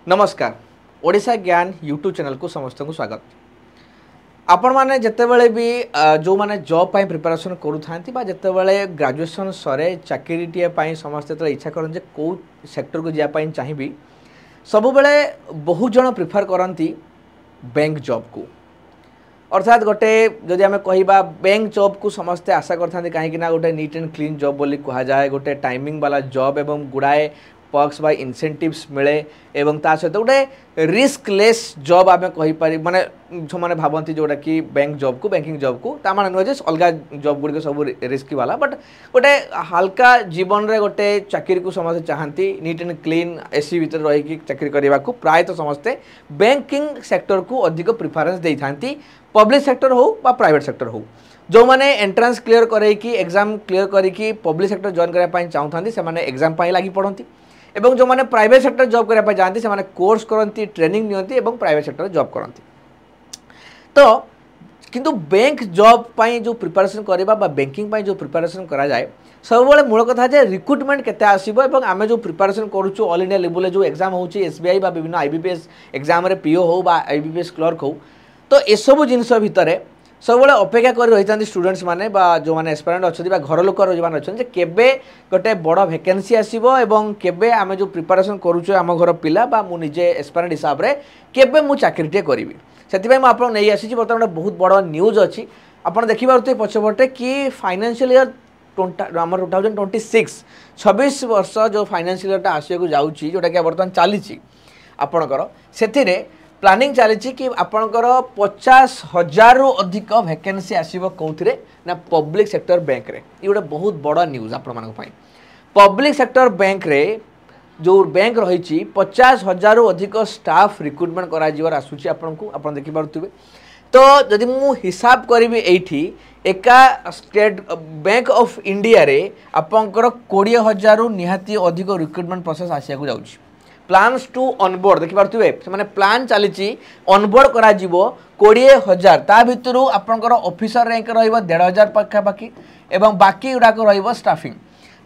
नमस्कार ओडिशा ज्ञान YouTube channel को समस्त को स्वागत। आपण माने जितेबाला भी जो माने जॉब पाई प्रिपरेशन करूँ जितेबाला ग्रेजुएशन सरे चाकरीटे समस्ते तो इच्छा करते कौ सेक्टर को जावाई चाहिए सब बेले बहुत जन प्रिफर करती बैंक जॉब को अर्थात गोटे जदि आम कह बैंक जॉब को समस्ते आशा करते कहीं गोटे नीट एंड क्लीन जॉब बोली कह जाए गोटे टाइमिंग वाला जॉब एवं गुड़ाए पर्क्स बा इनसेंटिव्स मिले एवं ता सहित गोटे रिस्कलेस जॉब आम कहीपर माने जो मैंने भावती जोटा कि बैंक जॉब को बैंकिंग जॉब को ता माने नुहे अलग जॉब गुड़िक सब रिस्क वाला बट गोटे हल्का जीवन रे गोटे चाकरी को समस्ते चाहती नीट एंड क्लीन एसी भीतर रही चाकरी करने को प्रायतः समस्ते बैंकिंग सेक्टर को अधिक प्रिफरेंस दे था पब्लिक सेक्टर हो बा प्राइवेट सेक्टर हो जो मैंने एंट्रांस क्लियर करके एग्जाम क्लियर करके पब्लिक सेक्टर जॉइन करने चाहूँ से एग्जाम लगी पढ़ती एवं जो मैंने प्राइवेट सेक्टर जॉब करने जाती से कोर्स करती ट्रेनिंग नियंती एवं प्राइवेट सेक्टर जॉब करती तो किंतु बैंक जॉब पाई जो प्रिपरेशन करवा बैंकिंग पाई जो प्रिपरेशन करा जाए सब बड़े मूल कथा जे रिक्रुटमेंट केते आसीबो एवं आमे जो प्रिपरेशन करूछु ऑल इंडिया लेवल जो एग्जाम होची एसबीआई बा विभिन्न आईबीपीएस एग्जाम रे पीओ हो बा आईबीपीएस क्लर्क हो तो ए सब जिनस भितर सब अपेक्षा कर रही स्टूडेंट्स माने बा जो माने एस्पिरेंट अच्छा घर लोक जो अच्छा केबे गोटे बड़ वैकेंसी आसीबो एवं केबे आमे जो प्रिपरेशन करूछु आम घर पिला बा मु निजे एस्पिरेंट हिसाब रे केबे मु चाकरीटे करी से आपन नहीं आसी बर्तमान बहुत बड़ न्यूज अच्छी आपड़ देखिए पछपटे कि फाइनेंशियल ईयर 2026 26 वर्ष जो फाइनेंशियल ईयर आसको जाऊँगी जोटा कि बर्तमान चली आपणकर से प्लानिंग चली कि आपणकर 50,000 रु अधिक वैकेंसी आसो कौन ना पब्लिक सेक्टर बैंक रे ये गोटे बहुत बड़ न्यूज आपण पब्लिक सेक्टर बैंक रे जो बैंक रही 50,000 रु अधिक स्टाफ रिक्रुटमेंट कर आसूची आप देखिपे तो जदि मु हिसाब करी एठी एका स्टेट बैंक ऑफ इंडिया रे आपंकर 20,000 रु निहाती अधिक रिक्रुटमेंट प्रोसेस आसिया को जाउची प्लान्स टू ऑनबोर्ड देखिपे से प्लान चली ऑनबोर्ड करा 20,000 ता भितर आपंकर ऑफिसर रैंक रही 1,500 पाखापाखि एवं बाकी गुड़ाक रही स्टाफिंग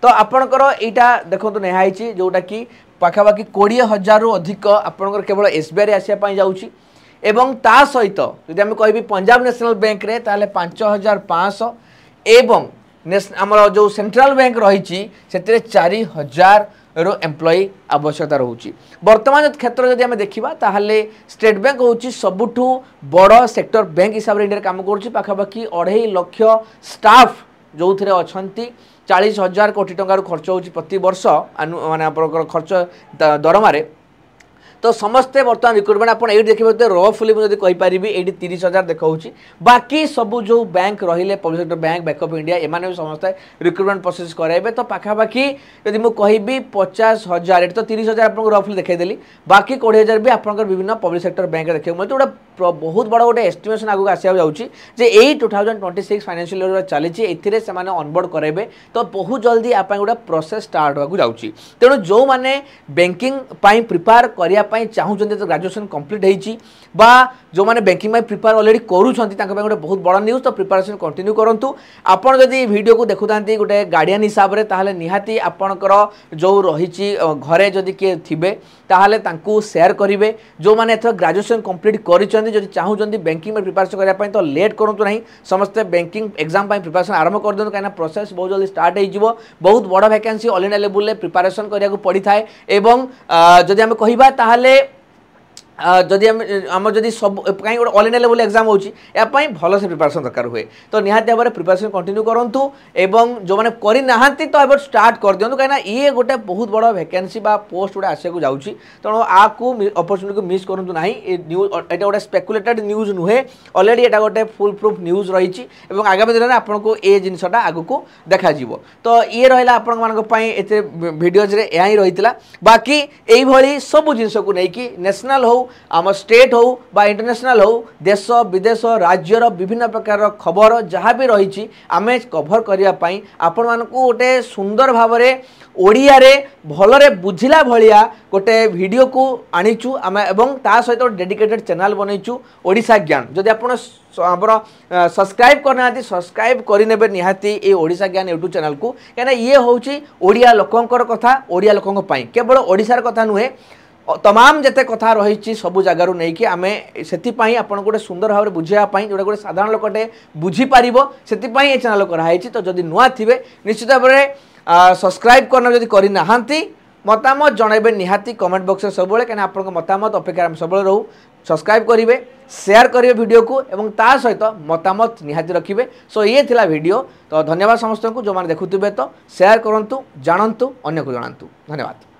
तो आपणकर यहाँ देखो निहाई जोटा कि पाखापाखि 20,000 रु अधिक आपंकर केवल एसबीआई आसापी जाऊँगी एवं ता सहित जदि आम कह पंजाब नेशनल बैंक रे ताले 5,500 एवं आमर जो सेंट्रल बैंक रही 4,000 रो एम्प्लॉई आवश्यकता रोची वर्तमान क्षेत्र जदि आम देखा ताहले स्टेट बैंक होची सबुठु बड़ सेक्टर बैंक हिसाब से इंडिया काम करुच्ची पाखापाखि 2.5 लाख स्टाफ जो थे अच्छा 40,000 कोटी टंकार खर्च होची प्रति वर्ष माने खर्च दरमारे तो समस्ते बर्तमान रिक्रुटमेंट आप ये देखिए रफली मुझे कहीपरि ये 30,000 देखा बाकी सब जो बैंक रही public sector bank bank of India एम भी समस्ते रिक्रुटमेंट प्रोसेस कराइबे तो पाखापाखि यदि मुझे कहि 50,000 ये तो 30,000 आपको रफली देखीदेली बाकी 20,000 भी आप विभिन्न पब्लिक सेक्टर बैंक देखिए मतलब गोटे बहुत बड़ा गोटे एस्टिमेशन आगे आसा जाऊँगी जे यही 2026 फाइनेंशियल ईयर चली से ऑनबोर्ड कराइबे तो बहुत जल्दी आप गोटे प्रोसेस स्टार्ट होगा जाऊँगी तेणु जो मैंने बैंकिंग प्रिपेयर करने चाहूँगी तो ग्रेजुएशन कंप्लीट होती जो मैंने बैंकिंग प्रिपेयर ऑलरेडी करूँगी गोटे बहुत बड़ा न्यूज तो प्रिपेरेसन कंटिन्यू करूँ आपड़ जदि वीडियो को देखुता गोटे गार्डियन हिसाब से ताहले निहाती आपणकर जो रही घरे जदि किए थे ताहले तांकू शेयर करेंगे जो मैंने एथर ग्रेजुएशन कंप्लीट कर चाहूँगी बैंकिंग में प्रिपेरेसन करने तो लेट करूँ ना समस्ते बैंकिंग एग्जाम प्रिपेरेसन आरंभ कर दिखाँ कहीं प्रोसेस बहुत जल्दी स्टार्ट हो बहुत बड़ वैकेंसी ऑल इंडिया लेवल में प्रिपेरेसन करा पड़ी था एवं जदि आम कहवा ताहले जदि आम जदि सब कहीं गोटे ऑल इंडिया लेवल एग्जाम होची यापाई भल से प्रिपेरेसन दरकार हुए तो निहाती भाव में प्रिपेरेसन कंटिन्यू करूँ एवं जो मैंने करना तो एब स्टार्ट कर दिखाँ कहीं ये गोटे बहुत बड़ वैकेंसी पोस्ट गोटे आसको जाऊँगी तेणु आपको अपरच्युनिटी को मिस करूँ ना न्यूज ये गोटे स्पेकुलेटेड न्यूज नुहे ऑलरेडी यहाँ गोटे फुल प्रूफ न्यूज रही आगामी दिन में आपको ये जिनसा आगू देखा तो ये रहा आपे भिडियोज यहाँ ही रही बाकी यही सब जिनस को लेकिन नेशनल हो आम स्टेट हो बा इंटरनेशनल हो देश विदेश राज्यर विभिन्न प्रकार खबर जहाँ भी रही आमे कभर करने आपण मानक गोटे सुंदर भाव में ओडिया रे भलरे बुझिला भलिया गोटे वीडियो को आनीचु आम एवं ता सहित डेडिकेटेड चैनल बनईचु ओडिशा ज्ञान जदि आपण सब्सक्राइब करना सब्सक्राइब करने निहाती ये ओडिशा ज्ञान यूट्यूब चैनल को कहीं ये हूँ ओडिया लोकंकर कथा ओडिया लोकंक केवल ओडिशार कथा नुहे तमाम जिते कथा रही सब जगार नहीं कि आम से आपन गोटे सुंदर भाव में बुझाई जोटा गोटे साधारण लोकटे बुझीपर से ये चैनल कराई। तो जदि नुआ थे निश्चित भाव में सब्सक्राइब करना जदि करना मतामत जनइबे निहाती कमेंट बॉक्स सब कहीं आप मतामत अपेक्षा सब रहू। सब्सक्राइब करेंगे शेयर करेंगे वीडियो को एवं ता सहित मतामत निहाती रखिए। सो ये थिला वीडियो। तो धन्यवाद समस्त को जो मैंने देखुवे तो शेयर करूँ जानतु अन्य को जनातु। धन्यवाद।